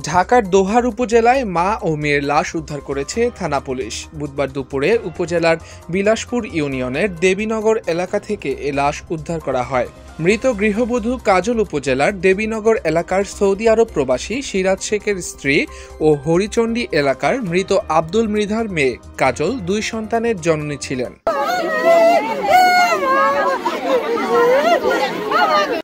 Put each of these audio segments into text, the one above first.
ঢাকার দোহার উপজেলায় মা ও মেয়ের লাশ উদ্ধার করেছে থানা পুলিশ। বুধবার দুপুরে উপজেলার বিলাসপুর ইউনিয়নের দেবীনগর এলাকা থেকে এ লাশ উদ্ধার করা হয়। মৃত গৃহবধূ কাজল উপজেলার দেবীনগর এলাকার সৌদি আরব প্রবাসী সিরাজ শেখের স্ত্রী ও হরিচণ্ডী এলাকার মৃত আব্দুল মৃধার মেয়ে কাজল 2 সন্তানের জননী ছিলেন।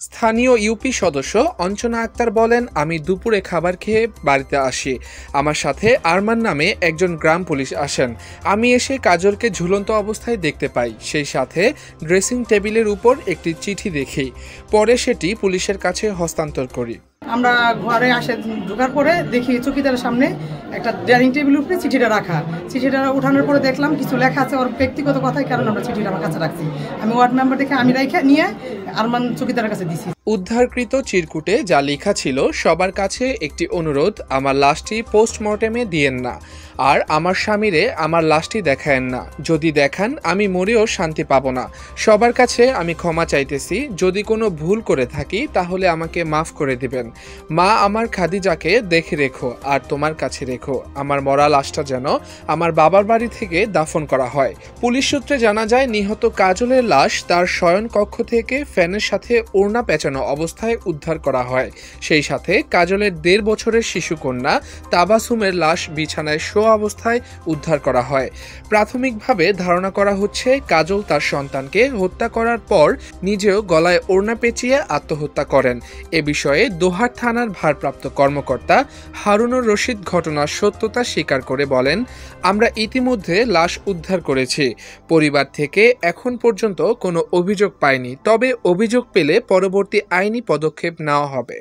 স্থানীয় ইউপি সদস্য অঞ্চনা আক্তার বলেন, আমি দুপুরে খাবার খেয়ে বাড়িতে আসি। আমার সাথে আরমান নামে একজন গ্রাম পুলিশ আসেন। আমি এসে কাজলকে ঝুলন্ত অবস্থায় দেখতে পাই। সেই সাথে ড্রেসিং টেবিলের উপর একটি চিঠি দেখি। পরে সেটি পুলিশের কাছে হস্তান্তর করি। আমরা ঘরে আসে ঢোকার পরে দেখি চৌকিদারের সামনে একটা ডাইনিং টেবিলের উপরে চিঠিটা রাখা। চিঠিটা উঠানোর পরে দেখলাম কিছু লেখা আছে ওর ব্যক্তিগত কথাই, কারণ আমরা চিঠিটা আমার কাছে রাখছি। আমি ওয়ার্ড মেম্বার দেখে আমি রেখে নিয়ে আরমান চৌকিদারের কাছে দিছি। উদ্ধারকৃত চিরকুটে যা লেখা ছিল, সবার কাছে একটি অনুরোধ, আমার লাশটি পোস্টমর্টেমে দিয়েন না, আর আমার স্বামীরে আমার লাশটি দেখায়েন না। যদি দেখান আমি মরেও শান্তি পাবো না। সবার কাছে আমি ক্ষমা চাইতেছি। যদি কোনো ভুল করে থাকি তাহলে আমাকে মাফ করে দিবেন। মা আমার খাদিজাকে দেখে রেখো আর তোমার কাছে রেখো। আমার মরা লাশটা যেন আমার বাবার বাড়ি থেকে দাফন করা হয়। পুলিশ সূত্রে জানা যায়, নিহত কাজলের লাশ তার শয়ন কক্ষ থেকে ফ্যানের সাথে ওড়না পেঁচানো অবস্থায় উদ্ধার করা হয়। সেই সাথে কাজলের 1.5 বছরের শিশুকন্যা তাবাসুমের লাশ বিছানায় শোয়া অবস্থায় উদ্ধার করা হয়। প্রাথমিকভাবে ধারণা করা হচ্ছে কাজল তার সন্তানকে হত্যা করার পর নিজেও গলায় ওড়না পেঁচিয়ে আত্মহত্যা করেন। এ বিষয়ে দোহার থানার ভারপ্রাপ্ত কর্মকর্তা হারুনুর রশিদ ঘটনার সত্যতা স্বীকার করে বলেন, আমরা ইতিমধ্যে লাশ উদ্ধার করেছি। পরিবার থেকে এখন পর্যন্ত কোনো অভিযোগ পাইনি, তবে অভিযোগ পেলে পরবর্তী আইনি পদক্ষেপ নেওয়া হবে।